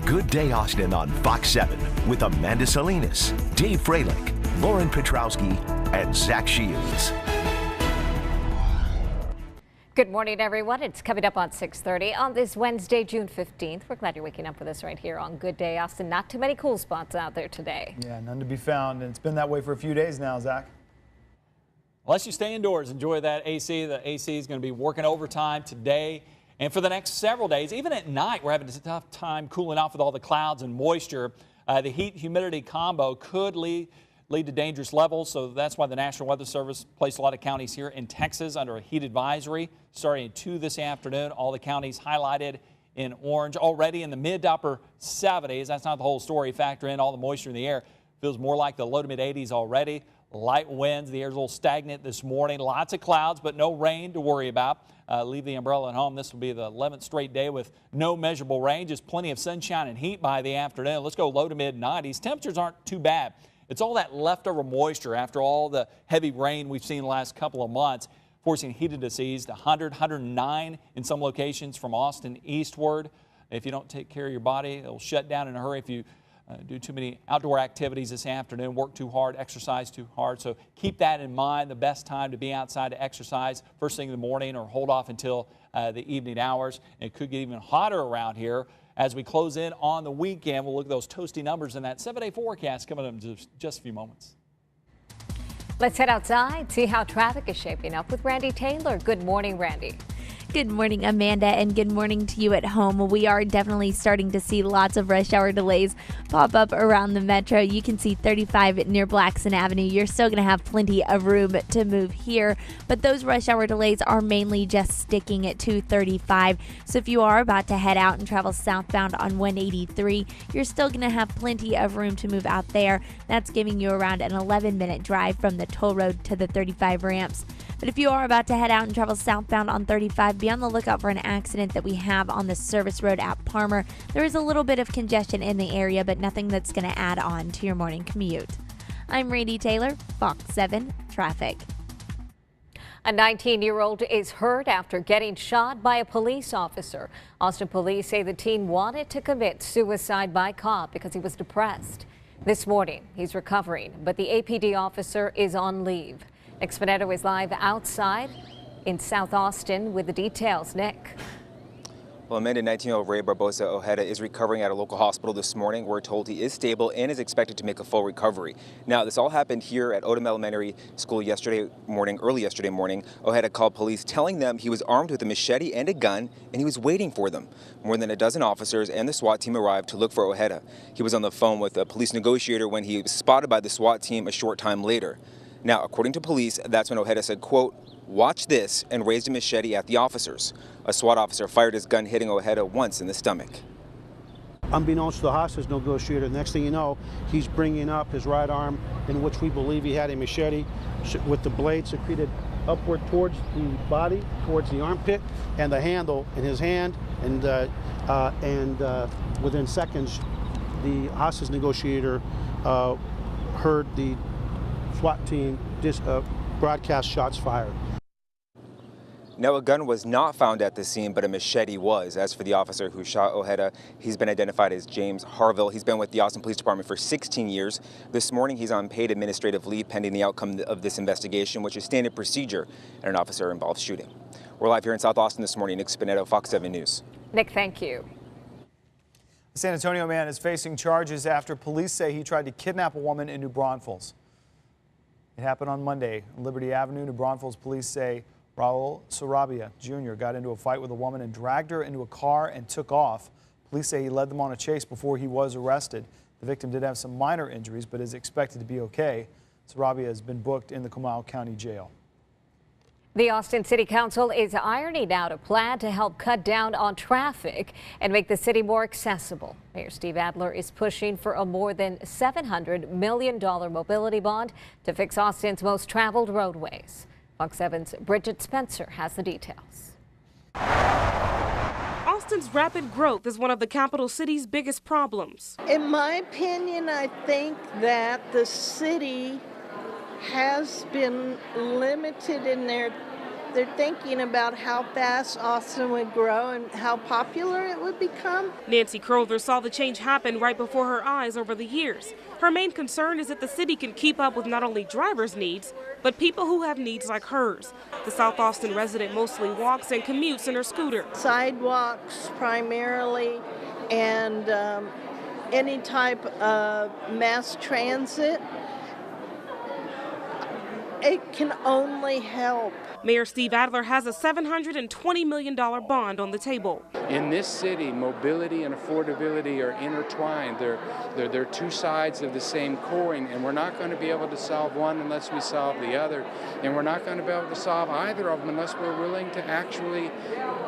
Good Day Austin on Fox 7 with Amanda Salinas, Dave Freilich, Lauren Petrowski, and Zach Shields. Good morning, everyone. It's coming up on 6:30 on this Wednesday, June 15th. We're glad you're waking up with us right here on Good Day Austin. Not too many cool spots out there today. Yeah, none to be found, and it's been that way for a few days now, Zach. Unless you stay indoors, enjoy that AC. The AC is going to be working overtime today and for the next several days. Even at night, we're having a tough time cooling off with all the clouds and moisture. The heat-humidity combo could lead to dangerous levels, so that's why the National Weather Service placed a lot of counties here in Texas under a heat advisory starting at 2 this afternoon. All the counties highlighted in orange, already in the mid to upper 70s. That's not the whole story. Factor in all the moisture in the air. Feels more like the low to mid 80s already. Light winds. The air's a little stagnant this morning. Lots of clouds, but no rain to worry about. Leave the umbrella at home. This will be the 11th straight day with no measurable rain. Just plenty of sunshine and heat by the afternoon. Let's go low to mid 90s. Temperatures aren't too bad. It's all that leftover moisture after all the heavy rain we've seen the last couple of months, forcing heat indices to 100, 109 in some locations from Austin eastward. If you don't take care of your body, it'll shut down in a hurry if you do too many outdoor activities this afternoon, work too hard, exercise too hard. So keep that in mind. The best time to be outside to exercise first thing in the morning or hold off until the evening hours. And it could get even hotter around here. As we close in on the weekend, we'll look at those toasty numbers in that 7-day forecast coming up in just a few moments. Let's head outside, see how traffic is shaping up with Randy Taylor. Good morning, Randy. Good morning, Amanda, and good morning to you at home. We are definitely starting to see lots of rush hour delays pop up around the metro. You can see 35 near Blackson Avenue. You're still going to have plenty of room to move here, but those rush hour delays are mainly just sticking at 235. So if you are about to head out and travel southbound on 183, you're still going to have plenty of room to move out there. That's giving you around an 11-minute drive from the toll road to the 35 ramps. But if you are about to head out and travel southbound on 35, be on the lookout for an accident that we have on the service road at Palmer. There is a little bit of congestion in the area, but nothing that's going to add on to your morning commute. I'm Randy Taylor, Fox 7 Traffic. A 19-year-old is hurt after getting shot by a police officer. Austin police say the teen wanted to commit suicide by cop because he was depressed. This morning, he's recovering, but the APD officer is on leave. Nick Spinetto is live outside in South Austin with the details. Nick. Well, Amanda, 19-year-old Ray Barbosa Ojeda is recovering at a local hospital this morning. We're told he is stable and is expected to make a full recovery. Now, this all happened here at Odom Elementary School early yesterday morning. Ojeda called police telling them he was armed with a machete and a gun and he was waiting for them. More than a dozen officers and the SWAT team arrived to look for Ojeda. He was on the phone with a police negotiator when he was spotted by the SWAT team a short time later. Now, according to police, that's when Ojeda said, quote, "Watch this," and raised a machete at the officers. A SWAT officer fired his gun, hitting Ojeda once in the stomach. Unbeknownst to the hostage negotiator, next thing you know, he's bringing up his right arm, in which we believe he had a machete with the blade secreted upward towards the body, towards the armpit, and the handle in his hand. And within seconds, the hostage negotiator heard the SWAT team broadcast shots fired. Now, a gun was not found at the scene, but a machete was. As for the officer who shot Ojeda, he's been identified as James Harville. He's been with the Austin Police Department for 16 years. This morning, he's on paid administrative leave pending the outcome of this investigation, which is standard procedure in an officer-involved shooting. We're live here in South Austin this morning. Nick Spinetto, Fox 7 News. Nick, thank you. A San Antonio man is facing charges after police say he tried to kidnap a woman in New Braunfels. It happened on Monday on Liberty Avenue. New Braunfels police say Raul Sarabia Jr. got into a fight with a woman and dragged her into a car and took off. Police say he led them on a chase before he was arrested. The victim did have some minor injuries, but is expected to be okay. Sarabia has been booked in the Comal County Jail. The Austin City Council is ironing out a plan to help cut down on traffic and make the city more accessible. Mayor Steve Adler is pushing for a more than $700 million mobility bond to fix Austin's most traveled roadways. Fox 7's Bridget Spencer has the details. Austin's rapid growth is one of the capital city's biggest problems. In my opinion, I think that the city has been limited in their they're thinking about how fast Austin would grow and how popular it would become. Nancy Crowther saw the change happen right before her eyes over the years. Her main concern is that the city can keep up with not only drivers' needs, but people who have needs like hers. The South Austin resident mostly walks and commutes in her scooter. Sidewalks primarily, and any type of mass transit. It can only help. Mayor Steve Adler has a $720 million bond on the table. In this city, mobility and affordability are intertwined. They're two sides of the same coin, and we're not going to be able to solve one unless we solve the other. And we're not going to be able to solve either of them unless we're willing to actually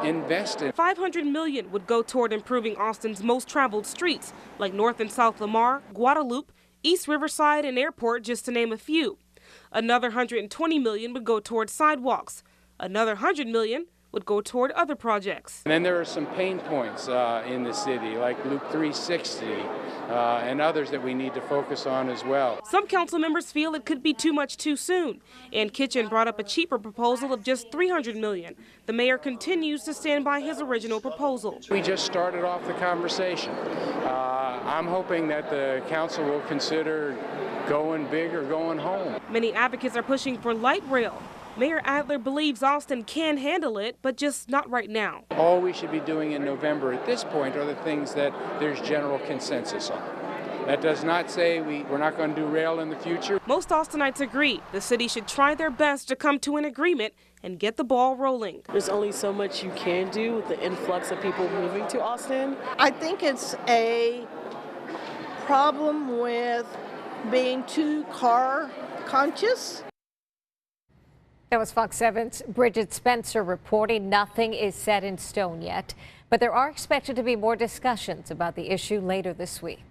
invest in. $500 million would go toward improving Austin's most traveled streets, like North and South Lamar, Guadalupe, East Riverside, and Airport, just to name a few. Another $120 million would go toward sidewalks. Another $100 million would go toward other projects. And then there are some pain points in the city, like Loop 360 and others that we need to focus on as well. Some council members feel it could be too much too soon. Ann Kitchen brought up a cheaper proposal of just $300 million. The mayor continues to stand by his original proposal. We just started off the conversation. I'm hoping that the council will consider going big or going home. Many advocates are pushing for light rail. Mayor Adler believes Austin can handle it, but just not right now. All we should be doing in November at this point are the things that there's general consensus on. That does not say we're not going to do rail in the future. Most Austinites agree the city should try their best to come to an agreement and get the ball rolling. There's only so much you can do with the influx of people moving to Austin. I think it's a problem with being too car conscious. That was Fox 7's Bridget Spencer reporting. Nothing is set in stone yet, but there are expected to be more discussions about the issue later this week.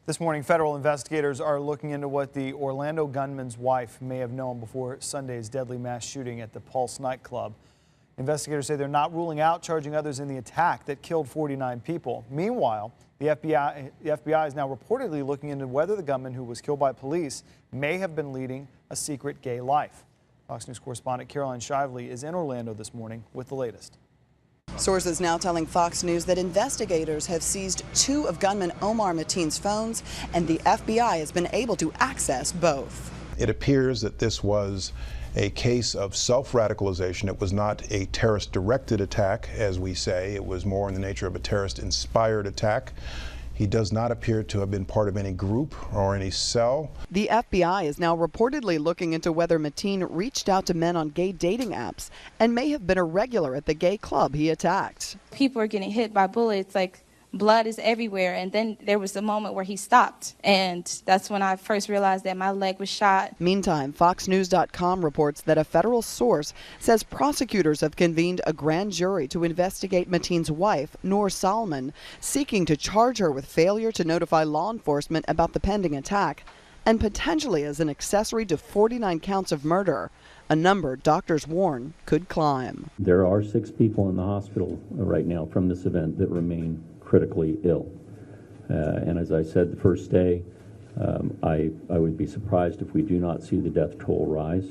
This morning, federal investigators are looking into what the Orlando gunman's wife may have known before Sunday's deadly mass shooting at the Pulse nightclub. Investigators say they're not ruling out charging others in the attack that killed 49 people. Meanwhile, the FBI is now reportedly looking into whether the gunman who was killed by police may have been leading a secret gay life. Fox News correspondent Caroline Shively is in Orlando this morning with the latest. Sources now telling Fox News that investigators have seized 2 of gunman Omar Mateen's phones, and the FBI has been able to access both. It appears that this was a case of self-radicalization. It was not a terrorist-directed attack, as we say. It was more in the nature of a terrorist-inspired attack. He does not appear to have been part of any group or any cell. The FBI is now reportedly looking into whether Mateen reached out to men on gay dating apps and may have been a regular at the gay club he attacked. People are getting hit by bullets, like blood is everywhere, and then there was a moment where he stopped, and that's when I first realized that my leg was shot. Meantime, FoxNews.com reports that a federal source says prosecutors have convened a grand jury to investigate Mateen's wife, Noor Salman, seeking to charge her with failure to notify law enforcement about the pending attack and potentially as an accessory to 49 counts of murder, a number doctors warn could climb. There are 6 people in the hospital right now from this event that remain critically ill. And as I said the first day, I would be surprised if we do not see the death toll rise.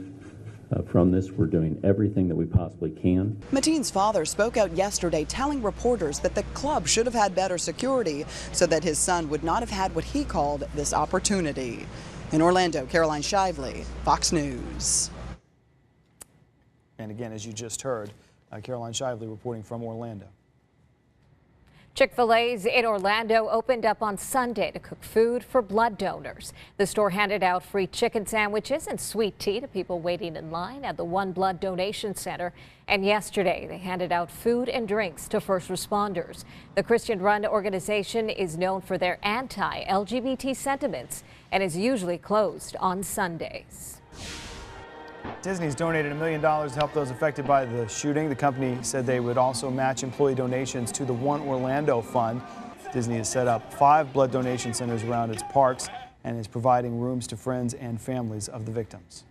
From this, we're doing everything that we possibly can. Mateen's father spoke out yesterday telling reporters that the club should have had better security so that his son would not have had what he called this opportunity. In Orlando, Caroline Shively, Fox News. And again, as you just heard, Caroline Shively reporting from Orlando. Chick-fil-A's in Orlando opened up on Sunday to cook food for blood donors. The store handed out free chicken sandwiches and sweet tea to people waiting in line at the One Blood Donation Center. And yesterday, they handed out food and drinks to first responders. The Christian-run organization is known for their anti-LGBT sentiments and is usually closed on Sundays. Disney's donated $1 million to help those affected by the shooting. The company said they would also match employee donations to the One Orlando Fund. Disney has set up 5 blood donation centers around its parks and is providing rooms to friends and families of the victims.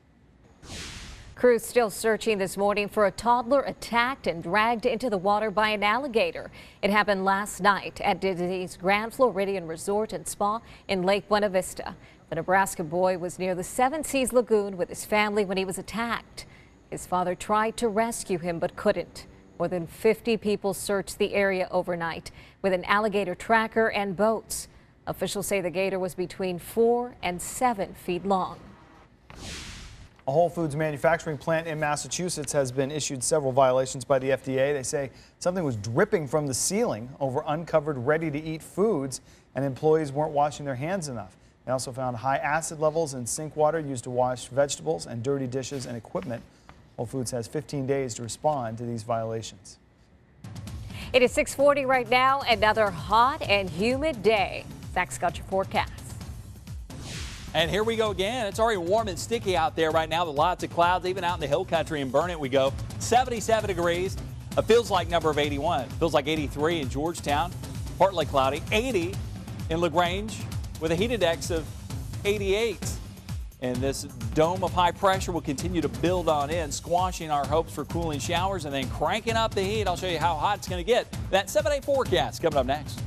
Crews still searching this morning for a toddler attacked and dragged into the water by an alligator. It happened last night at Disney's Grand Floridian Resort and Spa in Lake Buena Vista. The Nebraska boy was near the Seven Seas Lagoon with his family when he was attacked. His father tried to rescue him but couldn't. More than 50 people searched the area overnight with an alligator tracker and boats. Officials say the gator was between 4 and 7 feet long. A Whole Foods manufacturing plant in Massachusetts has been issued several violations by the FDA. They say something was dripping from the ceiling over uncovered ready-to-eat foods, and employees weren't washing their hands enough. They also found high acid levels in sink water used to wash vegetables and dirty dishes and equipment. Whole Foods has 15 days to respond to these violations. It is 6:40 right now. Another hot and humid day. Zach's got your forecast. And here we go again. It's already warm and sticky out there right now with lots of clouds. Even out in the hill country in Burnett we go. 77 degrees. It feels like number of 81. Feels like 83 in Georgetown. Partly cloudy. 80 in LaGrange with a heat index of 88. And this dome of high pressure will continue to build on in, squashing our hopes for cooling showers and then cranking up the heat. I'll show you how hot it's going to get. That 7-day forecast coming up next.